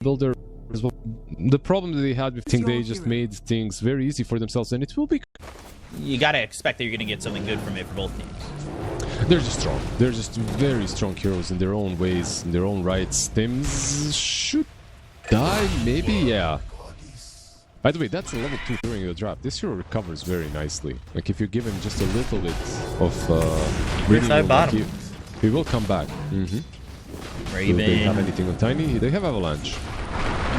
builder as well. The problem that they had with think they just made things very easy for themselves, and it will be. You gotta expect that you're gonna get something good from it for both teams. They're just strong. They're just very strong heroes in their own ways, in their own rights. Tims should die, maybe, yeah. By the way, that's a level 2 during the draft. This hero recovers very nicely. Like if you give him just a little bit of bottom. He will come back. Raven. Do they have anything on Tiny? They have Avalanche.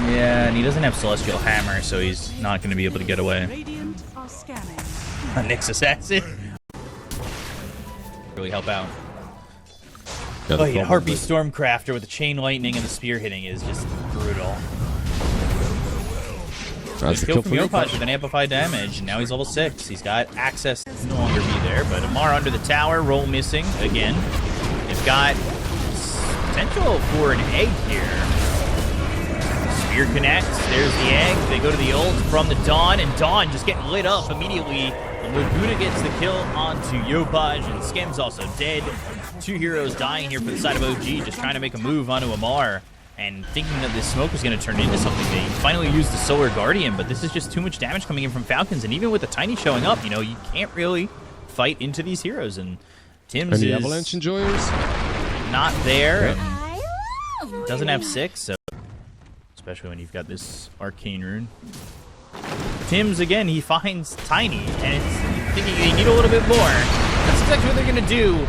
Yeah, and he doesn't have Celestial Hammer, so he's not going to be able to get away. Nyx Assassin. Really help out. Yeah, oh, yeah, Harpy Stormcrafter with the Chain Lightning and the Spear hitting is just brutal. That's the kill from Yopaj with an amplified damage, and now he's level 6. He's got access to no longer be there, but Amar under the tower, roll missing again. They've got potential for an egg here. Spear connects, there's the egg. They go to the ult from the Dawn, and Dawn just getting lit up immediately. Laguna gets the kill onto Yopaj, and Skem's also dead. 2 heroes dying here for the side of OG, just trying to make a move onto Amar. And thinking that this smoke was going to turn into something, they finally used the Solar Guardian, but this is just too much damage coming in from Falcons, and even with the Tiny showing up, you know, you can't really fight into these heroes, and Tims and the is Avalanche enjoyers not there, and doesn't have 6, so especially when you've got this Arcane Rune. Tims, again, he finds Tiny, and it's thinking they need a little bit more. That's exactly what they're going to do.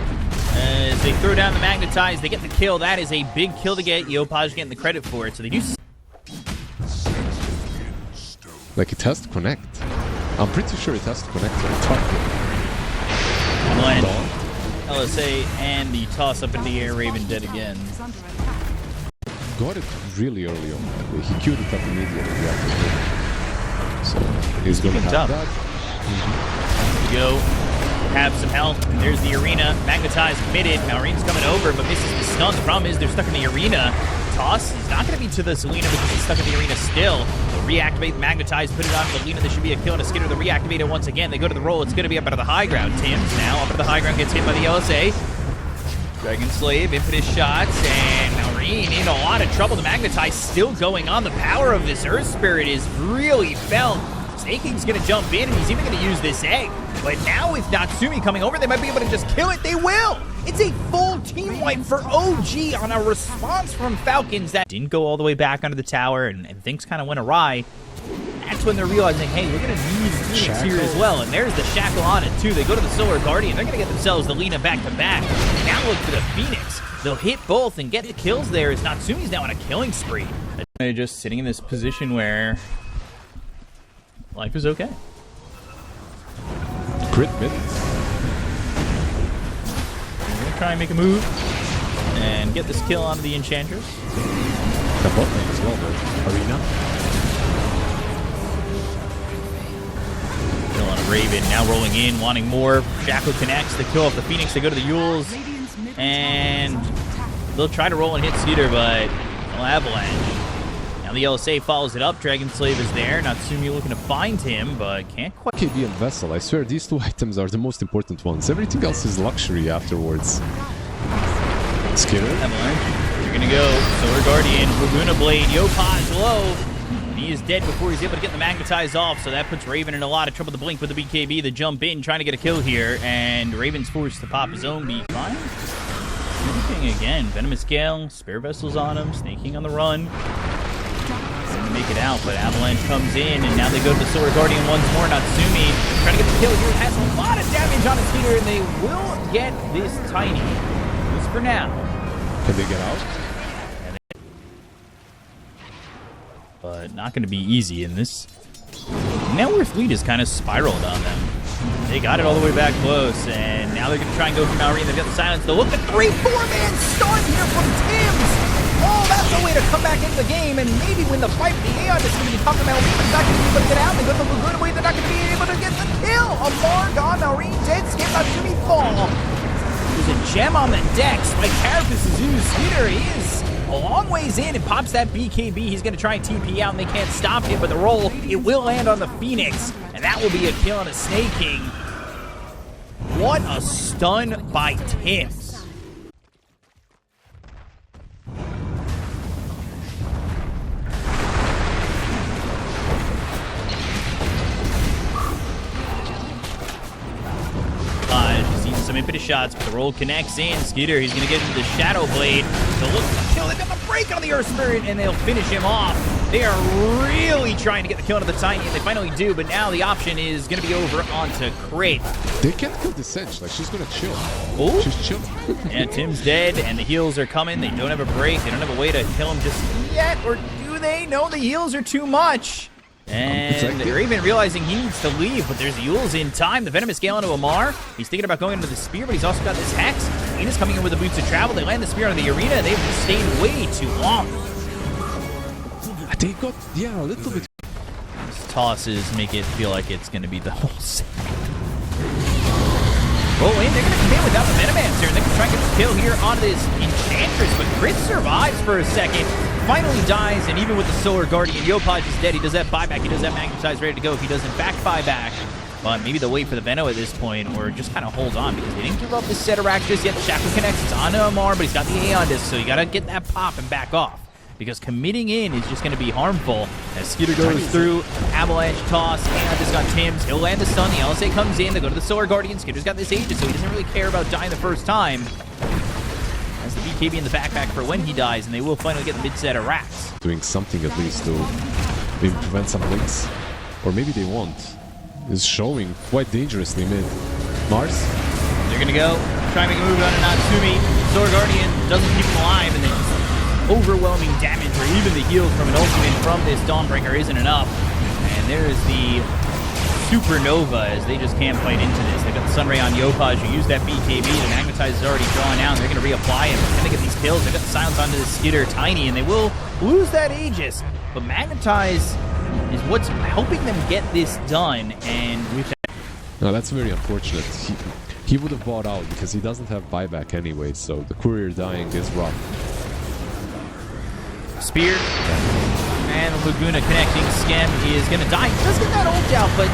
As they throw down the Magnetize, they get the kill. That is a big kill to get. Yopaj getting the credit for it. So they do. Like it has to connect. I'm pretty sure it has to connect to the top. LSA and the toss up in the air. Raven dead again. Got it really early on. He queued it up immediately after. So he's going to have that. Here we go. Have some health. There's the arena. Magnetize committed. Maureen's coming over, but misses the stun. The problem is they're stuck in the arena. Toss is not going to be to the Selena because he's stuck in the arena still. They'll reactivate Magnetize, put it on the Lena. There should be a kill and a Skitter. They'll reactivate it once again. They go to the roll. It's going to be up out of the high ground. Tims now up at the high ground, gets hit by the LSA. Dragon Slave, impetus shots, and Maureen in a lot of trouble. The Magnetize still going on. The power of this Earth Spirit is really felt. Snaking's going to jump in, and he's even going to use this egg. But now with Natsumi coming over, they might be able to just kill it. They will! It's a full team wipe for OG on a response from Falcons that didn't go all the way back under the tower, and things kind of went awry. That's when they're realizing, hey, we're going to need Phoenix here as well. And there's the Shackle on it, too. They go to the Solar Guardian. They're going to get themselves the Lena back-to-back. Now look for the Phoenix. They'll hit both and get the kills there as Natsumi's now on a killing spree. They're just sitting in this position where life is okay. Crit mid. We're gonna try and make a move and get this kill onto the Enchantress. The bot lane as well, though. Arena. Kill on a Raven, now rolling in, wanting more. Shackle connects, the kill off the Phoenix, they go to the Yules. And they'll try to roll and hit Cedar, but no Avalanche. Now the LSA follows it up. Dragon Slave is there. Natsumi looking to find him, but can't quite. KB and Vessel, I swear these 2 items are the most important ones. Everything else is luxury afterwards. Skitter. Avalanche. You're gonna go. Solar Guardian, Laguna Blade, Yopaj low. He is dead before he's able to get the Magnetize off, so that puts Raven in a lot of trouble. The blink with the BKB, the jump in, trying to get a kill here, and Raven's forced to pop his own beat. Fine. Snaking again. Venomous Gale, Spare Vessels on him, snaking on the run. Make it out, but Avalanche comes in, and now they go to the Solar Guardian once more. Natsumi trying to get the kill here. Has a lot of damage on his meter, and they will get this Tiny. At least for now. Can they get out? But not going to be easy in this. Networth lead is kind of spiraled on them. They got it all the way back close, and now they're going to try and go for Maureen. They've got the silence. They'll look at 3-4-man stun here from Tims. Oh, that's a way to come back into the game and maybe win the fight. The Aeon is going to be talking about Maureen. Not going to be able to get out. They go to the Laguna Blade. They're not going to be able to get the kill. Amar gone. Maureen dead. Skip Natsumi fall. There's a gem on the deck. Spike Carapace is used. Skeeter is a long ways in and pops that BKB. He's going to try and TP out, and they can't stop him. But the roll, it will land on the Phoenix, and that will be a kill on a Snake King. What a stun by Tims. impetus shots, but the roll connects in. Skeeter, he's going to get into the Shadow Blade. They'll look for the kill. They've got the break on the Earth Spirit, and they'll finish him off. They are really trying to get the kill onto the Tiny, and they finally do, but now the option is going to be over onto Crit. They can't kill the Cinch. Like, she's going to chill. Oh, she's chilling. And Tim's dead, and the heals are coming. They don't have a break. They don't have a way to kill him just yet, or do they? No, the heals are too much. And they're even realizing he needs to leave, but there's Yules in time. The Venomous Gale onto Amar. He's thinking about going into the Spear, but he's also got this Hex. Ina's coming in with the Boots of Travel. They land the Spear on the Arena. They've stayed way too long. They got, yeah, a little bit. These tosses make it feel like it's going to be the whole set. Roll in. They're going to come in without the Venomancer, and they're going to try and get the kill here onto this Enchantress, but Crit survives for a second. Finally dies, and even with the Solar Guardian, Yopaj is dead. He does have buyback. He does have Magnetize ready to go if he does in fact buyback. But maybe they'll wait for the Veno at this point, or just kind of hold on, because they didn't give up the Seteract just yet. The Shackle connects. It's onto Amar, but he's got the Aeon Disc, so you got to get that pop and back off, because committing in is just going to be harmful. As Skeeter goes through, Avalanche toss, Aeon Disc on Tim's. He'll land the stun. The LSA comes in. They go to the Solar Guardian. Skeeter's got this Aegis, so he doesn't really care about dying the first time. Has the BKB in the backpack for when he dies, and they will finally get the mid-set of racks. Doing something at least to maybe prevent some blinks. Or maybe they won't. Is showing quite dangerously mid. Mars? They're going to go. Try and make a move on Natsumi. Solar Guardian doesn't keep him alive, and then just overwhelming damage, or even the heals from an ultimate from this Dawnbreaker isn't enough. And there's the Supernova as they just can't fight into this. They've got the Sunray on Yopaj, who used that BKB. The Magnetize is already drawn out. They're going to reapply it. Can they get these kills? They've got the Silence onto the Skitter Tiny, and they will lose that Aegis. But Magnetize is what's helping them get this done. And with that, no, that's very unfortunate. He would have bought out because he doesn't have buyback anyway, so the Courier dying is rough. Spear. And Laguna connecting. Skem is going to die. He does get that ult out, but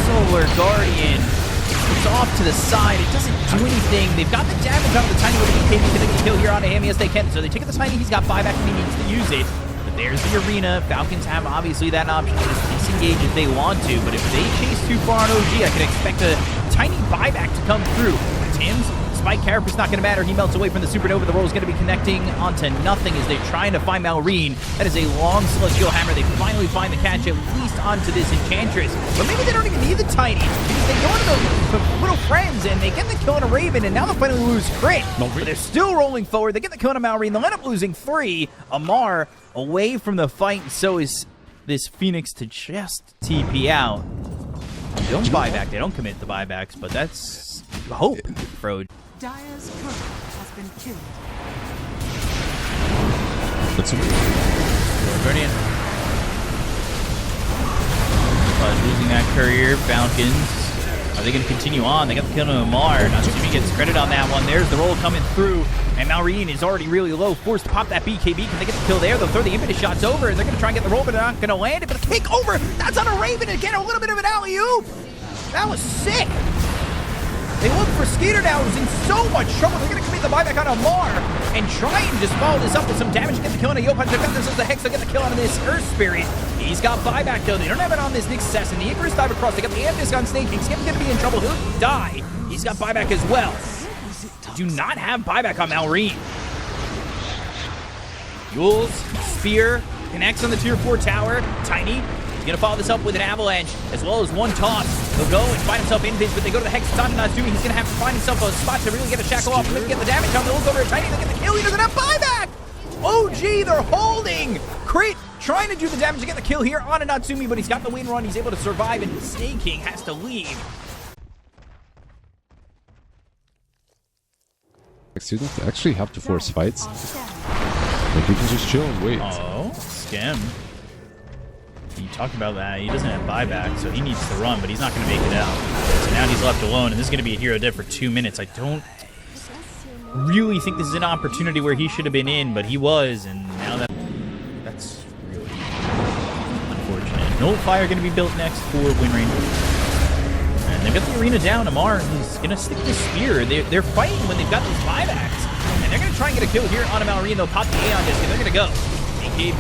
Solar Guardian, it's off to the side. It doesn't do anything. They've got the damage on the Tiny with the BKB. Can they get a kill here onto him? Yes, they can. So they take the Tiny. He's got buyback and he needs to use it. But there's the Arena. Falcons have obviously that option to just disengage if they want to. But if they chase too far on OG, I can expect a Tiny buyback to come through. Tim's Spike Carapace not going to matter. He melts away from the Supernova. The roll is going to be connecting onto nothing as they're trying to find Malrine. That is a long Celestial Hammer. They finally find the catch, at least onto this Enchantress. But maybe they don't even need the Tiny, because they go into the little friends and they get the kill on a Raven, and now they'll finally lose Crit. But they're still rolling forward. They get the kill on a Malrine. They'll end up losing 3. Amar away from the fight, and so is this Phoenix to just TP out. They don't buy back. They don't commit the buybacks, but that's hope for Dire's turret has been killed. That's a Guardian. Losing that courier. Falcons. Are they going to continue on? They got the kill on Amar. Natsumi gets credit on that one. There's the roll coming through. And Malrine is already really low. Forced to pop that BKB. Can they get the kill there? They'll throw the impetus shots over. And they're going to try and get the roll, but they're not going to land it. But a kick over. That's on a Raven again. A little bit of an alley-oop. That was sick. They look for Skeeter now, who's in so much trouble. They're going to commit the buyback on Amar and try and just follow this up with some damage to get the kill on a Yopaj. They've got this as the Hex. They'll get the kill on this Earth Spirit. He's got buyback, though. They don't have it on this Nick Assassin. The Icarus dive across. They got the Amethyst on Snake. Skip's going to be in trouble. He'll die. He's got buyback as well. Do not have buyback on Malrine. Yules, Spear, connects on the tier 4 tower. Tiny. He's going to follow this up with an Avalanche, as well as one toss. He'll go and find himself invis, but they go to the Hex. It's on Natsumi. He's going to have to find himself a spot to really get a shackle off. Maybe get the damage on. They'll look over at Tiny. They'll get the kill. He doesn't have buyback. OG, they're holding. Crit trying to do the damage to get the kill here on a Natsumi, but he's got the win run. He's able to survive, and Snake King has to leave. You don't actually have to force fights. Like, you can just chill and wait. Oh, Skem. You talked about that. He doesn't have buyback, so he needs to run, but he's not going to make it out. So now he's left alone, and this is going to be a hero dead for 2 minutes. I don't really think this is an opportunity where he should have been in, but he was, and now that's really unfortunate. No fire going to be built next for Winrain. And they've got the Arena down. Amar, he's going to stick the Spear. They're fighting when they've got these buybacks, and they're going to try and get a kill here on a Malrine. They'll pop the Aeon Disc, and they're going to go. BKB,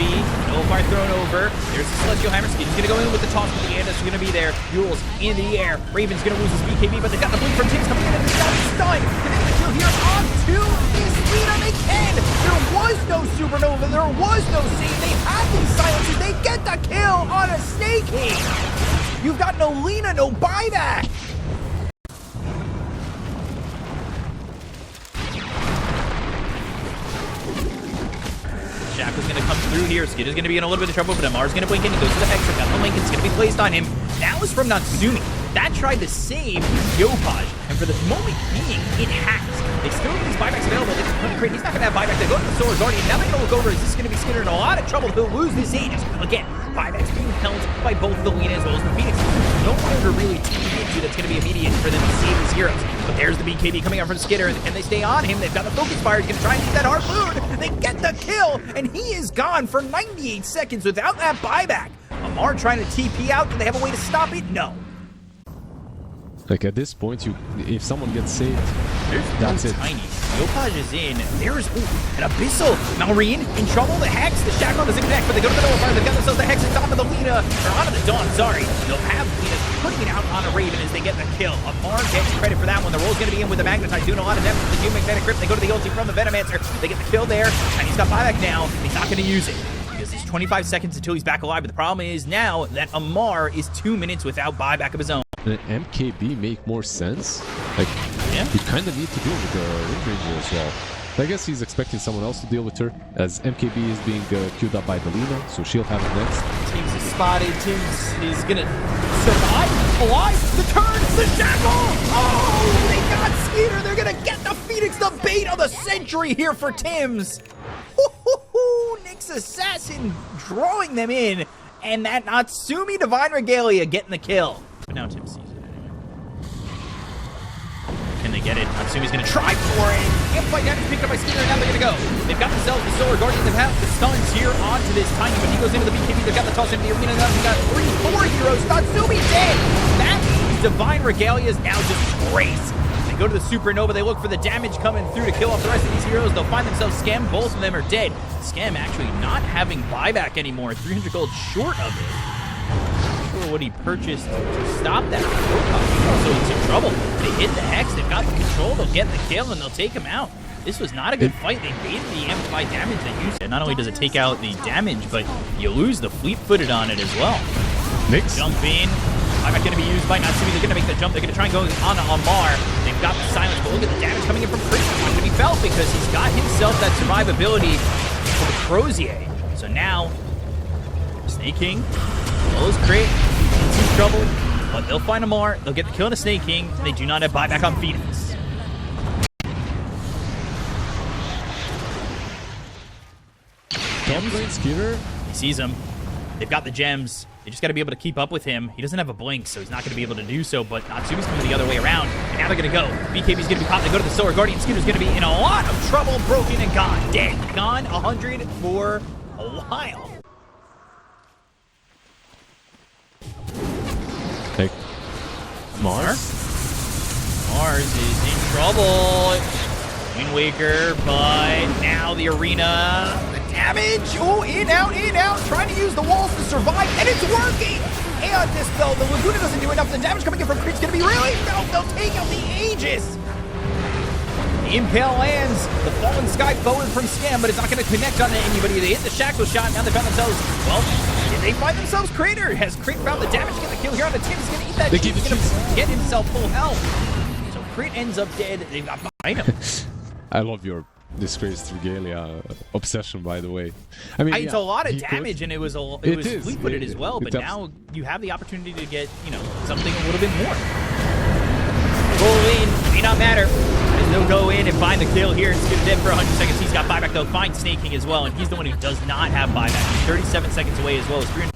no fire thrown over. There's the Celestial Hammer. Skin's gonna go in with the toss, but the Andis are gonna be there. Jules in the air. Raven's gonna lose his BKB, but they got the blink from Tims coming in and he's got stunned. Can they get a kill here onto this leader? They can. There was no Supernova. There was no save. They had these silences. They get the kill on a Snake King. You've got no Lina, no buyback. Shackle's going to come through here. Skid is going to be in a little bit of trouble, but Amar's going to blink in. He goes to the Hex. Got the link. It's going to be placed on him. That was from Natsumi. That tried to save Yopaj. And for the moment being, it hacks. They still have these buybacks available. He's not going to have buyback. They go to the Solar Guardian. Now they're going to look over. Is this going to be Skinner in a lot of trouble? He'll lose this Aegis. Again, buybacks being held by both the Lina as well as the Phoenix. No longer really teaming into that's going to be immediate for them to save these heroes. But there's the BKB coming out from Skinner. And can they stay on him? They've got the Focus Fire. He's going to try and use that Harpoon. They get the kill. And he is gone for 98 seconds without that buyback. Amar trying to TP out. Do they have a way to stop it? No. Like at this point, if someone gets saved, that's it. Tiny. Yopaj is in. There's an Abyssal. Malrine in trouble. The Hex. The Shackle doesn't connect, but they go to the Nova Fire. They've got themselves the Hex. It's onto the Lina. Or onto the Dawn, sorry. They'll have Lina putting it out on a Raven as they get the kill. Amar gets credit for that one. The roll's going to be in with the Magnetize, doing a lot of damage with the Geomagnetic Grip. They go to the ulti from the Venomancer. They get the kill there. And he's got buyback now. He's not going to use it. Because there's 25 seconds until he's back alive. But the problem is now that Amar is 2 minutes without buyback of his own. An MKB make more sense? Like, yeah. You kind of need to deal with the Ring as well. I guess he's expecting someone else to deal with her, as MKB is being queued up by Delina, so she'll have it next. Tims is spotted. Tims is gonna survive, alive, the turn, the Shackle! Oh, they got Skeeter. They're gonna get the Phoenix, the bait of the century here for Tims. Nyx Assassin drawing them in, and that Natsumi Divine Regalia getting the kill. But now Tims sees it. Can they get it? Natsumi's gonna try for it. Amplify damage picked up by Skinner, and now they're gonna go. They've got themselves the Solar Guardian. They've had the stuns here onto this Tiny. When he goes into the BKB, they've got the toss into the arena. Now they've got 3-4 heroes. Natsumi dead. That means Divine Regalia is now disgraced. They go to the Supernova. They look for the damage coming through to kill off the rest of these heroes. They'll find themselves Scam. Both of them are dead. Scam actually not having buyback anymore. 300 gold short of it. What he purchased to stop that. So he's in trouble. They hit the Hex, they've got the control, they'll get the kill, and they'll take him out. This was not a good fight. They made the amplified damage they used. And not only does it take out the damage, but you lose the fleet-footed on it as well. Nyx. Jump in. I'm not going to be used by Natsumi. They're going to make the jump. They're going to try and go on Amar. They've got the silence, but look at the damage coming in from Chris. It's not going to be felt because he's got himself that survivability for the Crozier. So now, Snake King, close crit, in some trouble, but they'll find Amar. They'll get the kill on the Snake King. They do not have buyback on Phoenix. Skeeter. He sees him. They've got the gems. They just got to be able to keep up with him. He doesn't have a blink, so he's not going to be able to do so, but Natsumi's coming the other way around, and now they're going to go. BKB's going to be caught. They go to the Solar Guardian. Skeeter's going to be in a lot of trouble, broken and gone. Dead. Gone 100 for a while. Hey, Mars is in trouble. Wind Waker, but now the arena. The damage. Oh, in, out. Trying to use the walls to survive, and it's working. Aeon Dispel. The Laguna doesn't do enough. The damage coming in from Creep's going to be really felt. They'll take out the Aegis. The Impale lands. The Fallen Sky forward from Scam, but it's not going to connect on anybody. They hit the Shackle shot. Now they found themselves, well, did they find themselves Crater? Has Crit found the damage? Get the kill here on the Tim. He's going to eat that. He's going to get himself full health. So Crit ends up dead. They've got behind him. I love your disgraced regalia obsession, by the way. I mean, it's a lot of damage, and it was fleet-footed as well. But it's now you have the opportunity to get, something a little bit more. Roll in, may not matter. As they'll go in and find the kill here. It's good dead for 100 seconds. He's got buyback. They'll find Snake King as well, and he's the one who does not have buyback. He's 37 seconds away as well as 300.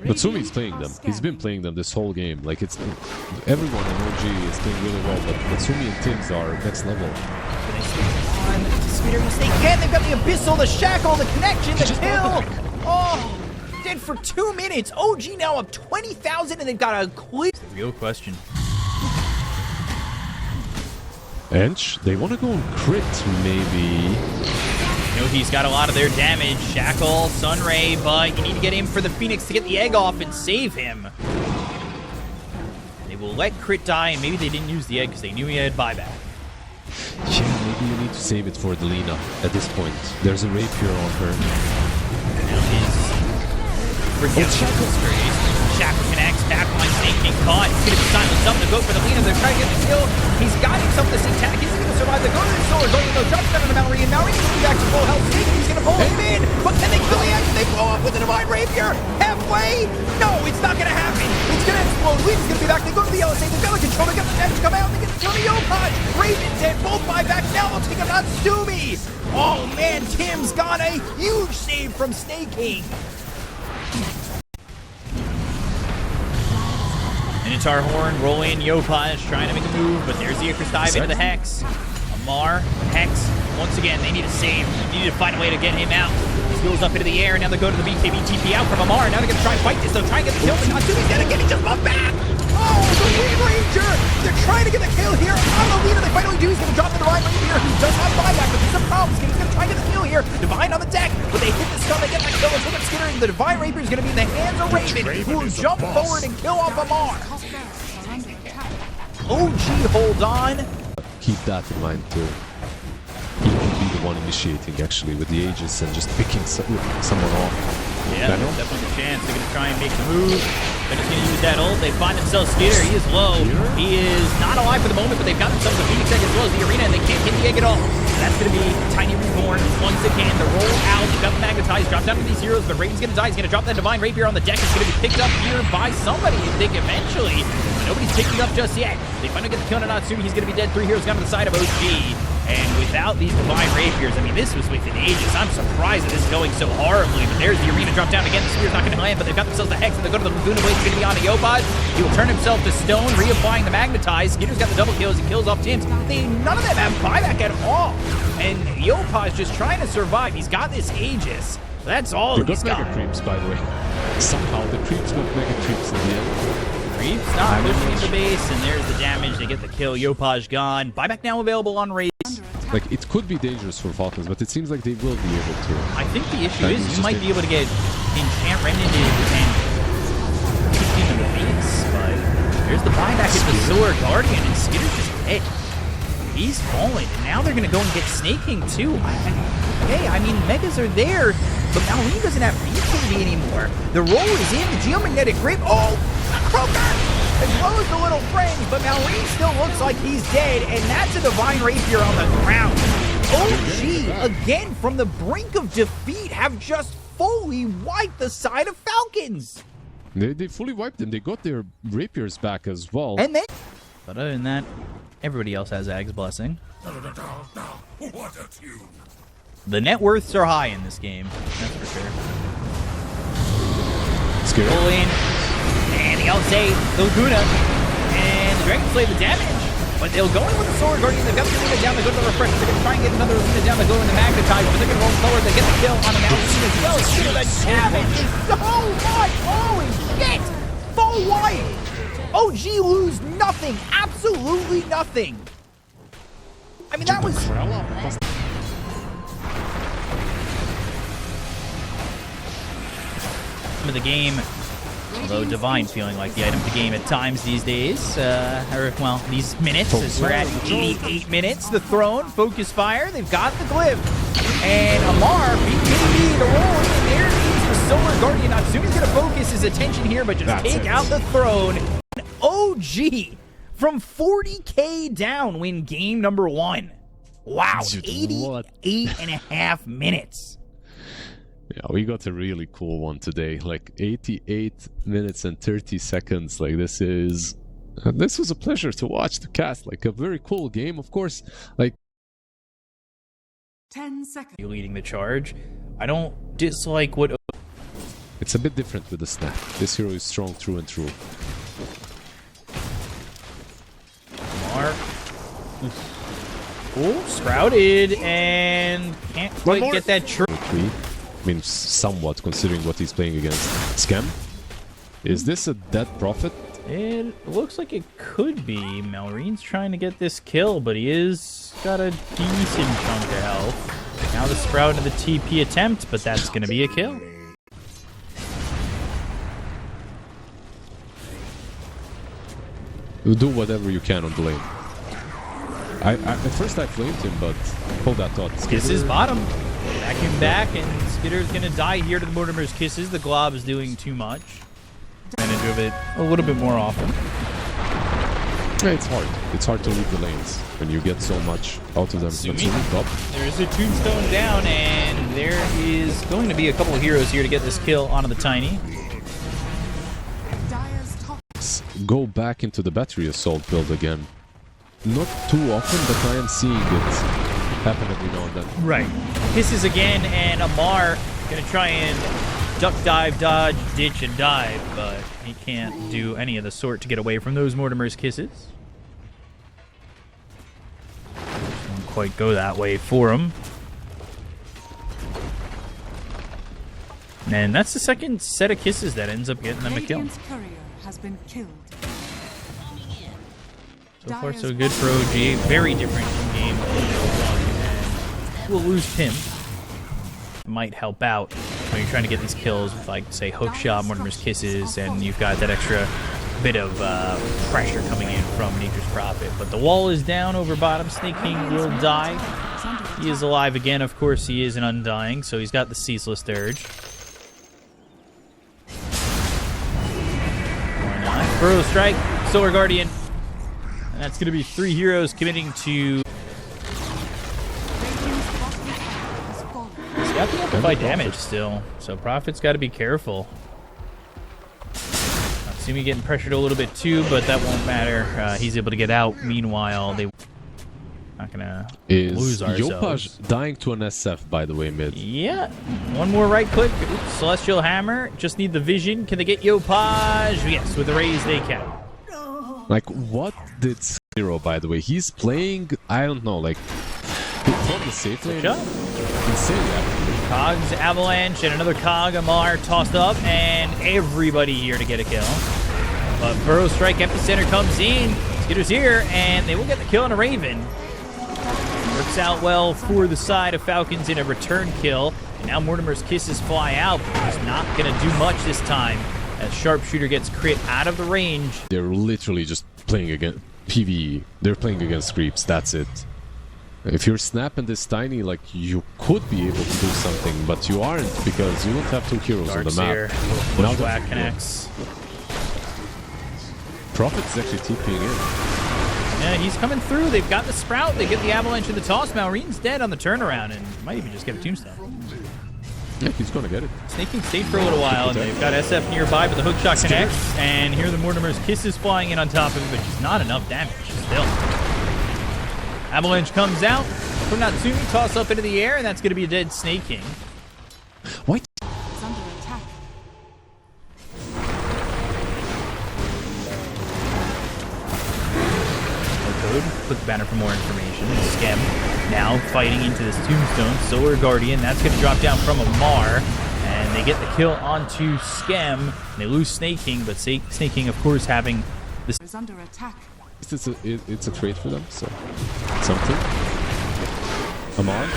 But Sumi's playing them. He's been playing them this whole game. Like, it's everyone in OG is playing really well, but Sumi and Tims are next level. Sweeter mistake again. They've got the Abyssal, the Shackle, the connection, the kill. Oh, dead for 2 minutes. OG now up 20,000, and they've got a clear. The real question. Ench, they want to go on crit, maybe. You know, he's got a lot of their damage. Shackle, Sunray, but you need to get him for the Phoenix to get the egg off and save him. They will let crit die, and maybe they didn't use the egg because they knew he had buyback. Yeah, maybe you need to save it for Delina at this point. There's a Rapier on her. Now his Shackle sprays. Shackle connects, backline Snake King caught. He's going to be silenced up to go for the Lina. They're trying to get the kill. He's got himself this attack. He's going to survive the go to the sword. Going to go drops down on the Mallory, and Mallory's going back to full health. Snake King's going to pull him in. But can they kill the edge? They blow up with the Divine Rapier. Halfway? No, it's not going to happen. It's going to explode. Lee's going to be back. They go to the LSA. They've got the control. They got the damage come out. They get the kill the Yopaj. Raven dead. Both buyback. Now they'll take him on Natsumi. Oh, man. Tim's got a huge save from Snake King. Minotaur Horn, roll in, Yopaj trying to make a move, but there's the Icarus dive into the Hex. Amar, Hex, once again, they need a save. They need to find a way to get him out. Skills up into the air, now they go to the BKB TP out from Amar. Now they're going to try and fight this, they'll try and get the kill, but Natsumi's going to get it, just buff back! Oh, the Wind Ranger! They're trying to get the kill here on the leader. They finally do. He's going to drop the Divine Rapier, who does have buyback, but there's some problems. He's going to try and get the kill here. Divine on the deck, but they hit the stun, they get that kill. Let's look at Skinner. The Divine Rapier is going to be in the hands of Raven, who will jump forward and kill off Amar. OG, hold on. Keep that in mind too. He could be the one initiating actually with the Aegis and just picking someone off. Yeah, there's definitely a chance. They're going to try and make the move. They're just going to use that ult. They find themselves Skinner. He is low. He is not alive for the moment, but they've got themselves a Phoenix egg as well as the arena, and they can't hit the egg at all. So that's going to be Tiny Reborn once again. The roll out. They've got the Magnetize. Drop down to these heroes, but Raven's going to die. He's going to drop that Divine Rapier on the deck. It's going to be picked up here by somebody, you think, eventually. But nobody's picking up just yet. They finally get the kill on Natsumi. He's going to be dead. 3 heroes down to the side of OG. And without these Divine Rapiers, I mean, this was within ages. I'm surprised that this is going so horribly. But there's the arena drop down again. The spear's not going to land, but they've got themselves the Hex, and they go to the Laguna Blade. It's going to be on a Yopaj. He will turn himself to stone, reapplying the Magnetize. Skinner's got the double kills. He kills off Tims. None of them have buyback at all. And Yopaj just trying to survive. He's got this Aegis. That's all he's got. Mega Creeps, by the way. Somehow the Creeps got Mega Creeps in the end. Creeps not pushing into base, and there's the damage. They get the kill. Yopaj gone. Buyback now available on Raze. Like, it could be dangerous for Falcons, but it seems like they will be able to. I think the issue is you might be able to get Enchant Remnant and keep him in the base, but there's the buyback at the Sword Guardian, and Skinner's just dead. He's fallen, and now they're going to go and get Snake King too. Hey, I mean, Megas are there, but Mallory doesn't have BKB anymore. The roll is in, the Geomagnetic Grip. Oh, Croaker! As well as the little frames, but Mallory still looks like he's dead, and that's a Divine Rapier on the ground. OG, again from the brink of defeat, have just fully wiped the side of Falcons. They fully wiped them. They got their Rapiers back as well. And they... But other than that, everybody else has Ag's blessing. The net worths are high in this game, that's for sure. Scary. Pull in, and the LSA, the Laguna, and the Dragon Slay the damage. But they'll go in with the Sword Guardian. They've got the Laguna down. They go to the Refresh. They're going to try and get another Laguna down. They go in the Magnetize, but they're going to roll forward. They get the kill on the Mountain as well. The damage is so much. Holy shit! Full wipe. OG lose nothing. Absolutely nothing. I mean, that was... of the game, although Divine feeling like the item of the game at times these days, or well, these minutes, as we're at 88 minutes. The Throne, Focus Fire, they've got the Glyph, and Amar, BKB, the roll, and there is the Solar Guardian. Natsumi's gonna focus his attention here, but just take out the Throne. And OG from 40k down win game number 1. Wow, 88.5 minutes. Yeah, we got a really cool one today. Like 88 minutes and 30 seconds. Like this was a pleasure to watch, to cast. Like a very cool game, of course. Like 10 seconds. Leading the charge. I don't dislike what... It's a bit different with the snap. This hero is strong through and through. Mark. Oh, sprouted and can't quite get that true. I mean, somewhat, considering what he's playing against. Scam? Is this a dead prophet? It looks like it could be. Malrine's trying to get this kill, but he is got a decent chunk of health. Now the Sprout into the TP attempt, but that's going to be a kill. You do whatever you can on the lane. At first I flamed him, but hold that thought. Kisses bottom. Vacuum back, and Skitter's going to die here to the Mortimer's Kisses. The Glob is doing too much. Advantage of it a little bit more often. Yeah, it's hard. It's hard to leave the lanes when you get so much out of them. There's a Tombstone down, and there is going to be a couple of heroes here to get this kill onto the Tiny. Go back into the battery assault build again. Not too often, but I am seeing it happen every now and then. Right. Kisses again, and Amar going to try and duck, dive, dodge, ditch, and dive, but he can't do any of the sort to get away from those Mortimer's Kisses. Won't quite go that way for him. And that's the second set of kisses that ends up getting them a kill. Courier has been killed. So far, so good for OG. Very different game. We'll lose Pim. Might help out when you're trying to get these kills with, like, say, Hookshot, Mortimer's Kisses, and you've got that extra bit of pressure coming in from Nature's Prophet. But the wall is down over bottom. Snake King will die. He is alive again. Of course, he is an Undying, so he's got the Ceaseless Dirge. Why not? Burrow Strike, Solar Guardian. And that's going to be 3 heroes committing to... He's got the amplify damage still, so Prophet's got to be careful. Natsumi getting pressured a little bit too, but that won't matter. He's able to get out. Meanwhile, they're not going to lose ourselves. Yopaj dying to an SF, by the way, mid. Yeah. One more right click. Oops, Celestial Hammer. Just need the vision. Can they get Yopaj? Yes, with the raise they can. Like, what did Zero, by the way? He's playing, I don't know, like, from the safe lane. Insane, actually. Cogs, Avalanche, and another Cog, Amar tossed up, and everybody here to get a kill. But Burrow Strike Epicenter comes in. Skitter's here, and they will get the kill on a Raven. Works out well for the side of Falcons in a return kill. And now Mortimer's Kisses fly out, but he's not going to do much this time. As Sharpshooter gets crit out of the range. They're literally just playing against PvE. They're playing against creeps, that's it. If you're snapping this Tiny, like, you could be able to do something, but you aren't because you don't have 2 heroes on the map. Bushwhack connects. Prophet is actually TPing in. Yeah, he's coming through. They've got the Sprout. They get the Avalanche and the Toss. Malrine's dead on the turnaround and might even just get a Tombstone. Yeah, he's gonna get it. Snake King stayed for a little while, and they've got SF nearby, but the hookshot connects, and here the Mortimer's Kisses flying in on top of him, but just not enough damage still. Avalanche comes out from Natsumi, toss up into the air, and that's going to be a dead Snake King. What? It's under attack. Code, click the banner for more information. Skem now fighting into this Tombstone. Solar Guardian, that's going to drop down from Amar. And they get the kill onto Skem. They lose Snake King, but Snake King, of course, having this. It's under attack. It's a trade for them, so something. Amar?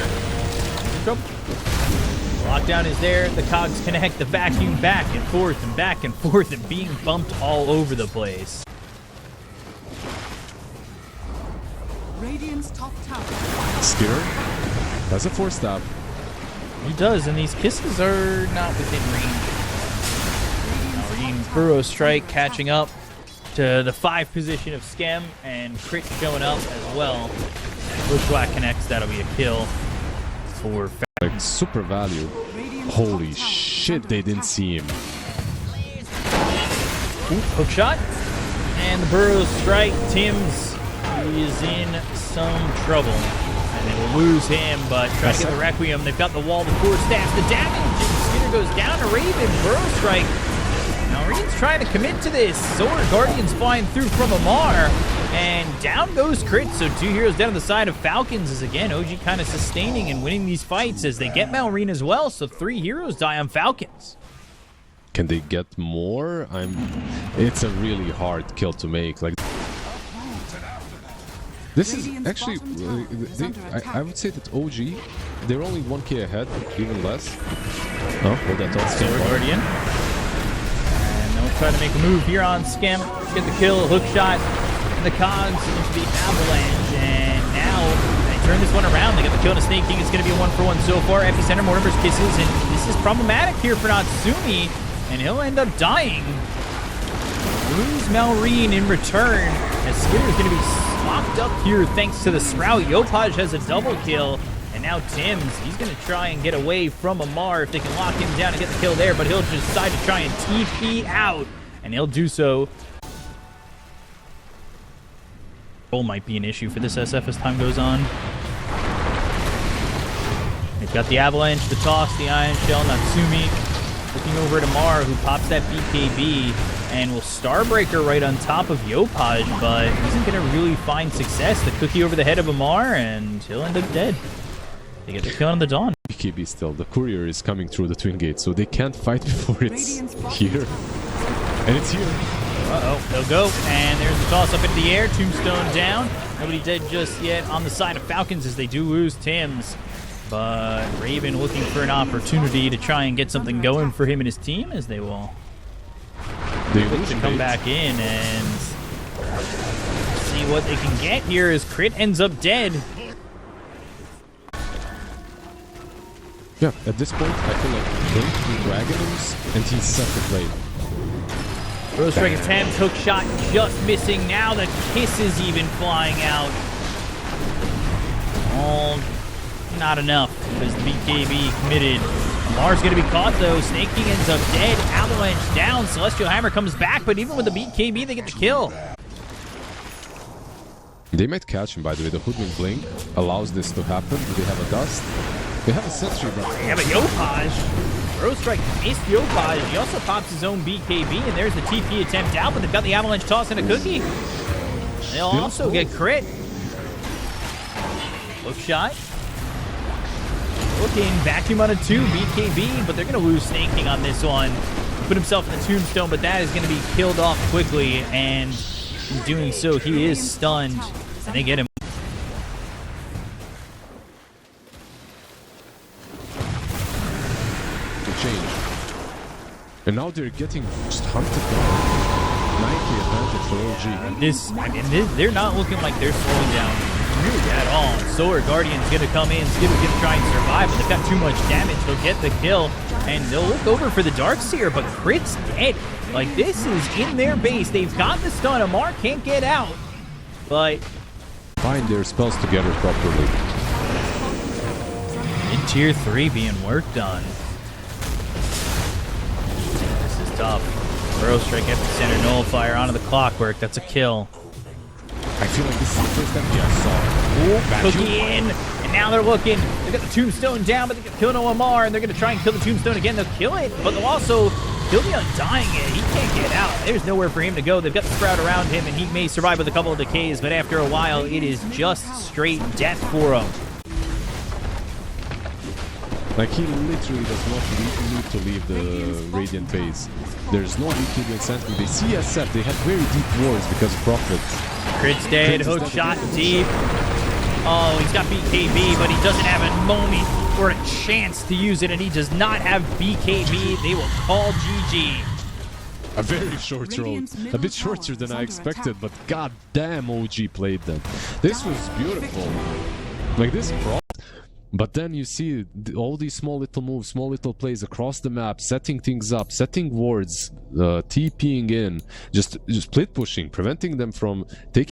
Lockdown is there. The Cogs connect the vacuum back and forth and back and forth and being bumped all over the place. Radiant's top tower. Skitter? That's a 4-stab. He does, and these kisses are not within range. Burrow Strike catching up to the 5 position of Skem, and Crit showing up as well. Bushwhack connects, that'll be a kill for like super value. Holy shit, they didn't see him. Hook shot, and the Burrow Strike. Tim's is in some trouble. And they will lose him, but try to get the Requiem. They've got the wall, the 4 staffs, the damage, and Skinner goes down to Raven. Burrow Strike. Now Reed's trying to commit to this. Solar Guardian's flying through from Amar, and down goes Crit. So 2 heroes down on the side of Falcons is again OG kind of sustaining and winning these fights as they get Malrine as well. So 3 heroes die on Falcons. Can they get more? It's a really hard kill to make. Like, this is actually, I would say that OG, they're only 1k ahead, even less. Oh, hold that thought. Sword Guardian. And they'll try to make a move here on Scamp. Get the kill, hook shot, and the cogs into the avalanche. And now they turn this one around. They get the kill on a Snake King. It's going to be a 1-for-1 so far. Epicenter, Mortimer's Kisses, and this is problematic here for Natsumi. And he'll end up dying. Lose Malrine in return, as Skitter's going to be locked up here thanks to the Sprout. Yopaj has a double kill, and now Tim's, he's going to try and get away from Amar if they can lock him down and get the kill there, but he'll just decide to try and TP out, and he'll do so. Roll might be an issue for this SF as time goes on. They've got the Avalanche, the Toss, the Iron Shell, Natsumi looking over at Amar, who pops that BKB and will Starbreaker right on top of Yopaj, but isn't going to really find success. The cookie over the head of Amar, and he'll end up dead. They get the kill on the Dawn. BKB still. The courier is coming through the Twin Gate, so they can't fight before it's here. And it's here. Uh-oh, they'll go, and there's the toss up into the air. Tombstone down. Nobody dead just yet on the side of Falcons as they do lose Tim's. But Raven looking for an opportunity to try and get something going for him and his team, as they will look to come back in and see what they can get here as Crit ends up dead. Yeah, at this point, I feel like Blink and Dragons, and he's set the play. Rose Strike attempt, hook shot just missing. Now the kiss is even flying out. Oh, not enough because the BKB committed. Amar's going to be caught though. Snake King ends up dead. Avalanche down. Celestial Hammer comes back, but even with the BKB, they get the kill. They might catch him, by the way. The Hoodwink Blink allows this to happen. They have a Dust. They have a Sentry, but... They have a Yopaj. Rose Strike missed Yopaj. He also pops his own BKB, and there's the TP attempt out, but they've got the Avalanche toss and a cookie. They'll also get Crit. Hook shot. Looking, vacuum on a 2, BKB, but they're going to lose Snake King on this one. Put himself in the tombstone, but that is going to be killed off quickly, and in doing so, he is stunned, and they get him. To change. And now they're getting just hunted down. 90 advantage for OG. They're not looking like they're slowing down really at all. Solar Guardian's going to come in. Skitter's going to try and survive, but they've got too much damage. They'll get the kill, and they'll look over for the Darkseer, but Crit's dead. Like, this is in their base. They've got the stun. Amar can't get out, but... Find their spells together properly. In Tier 3 being worked on. This is tough. Burrow Strike, Epicenter, Nullifier onto the Clockwork. That's a kill. I feel like this is the first time I saw. Ooh, cookie in, and now they're looking. They've got the Tombstone down, but they can kill no Amar, and they're going to try and kill the Tombstone again. They'll kill it, but they'll also kill the Undying it. He can't get out. There's nowhere for him to go. They've got the Sprout around him, and he may survive with a couple of decays, but after a while, it is just straight death for him. Like, he literally does not need to leave the Radiant base. There's no BKB incentive. They see SF. They have very deep wars because of Prophet. Crit's dead, hook shot deep. Oh, he's got BKB, but he doesn't have a moment or a chance to use it, and he does not have BKB. They will call GG. A very short road. A bit shorter than I expected, but god damn OG played them. This was beautiful. Like, this Prophet. But then you see all these small little moves, small little plays across the map, setting things up, setting wards, TPing in, just split pushing, preventing them from taking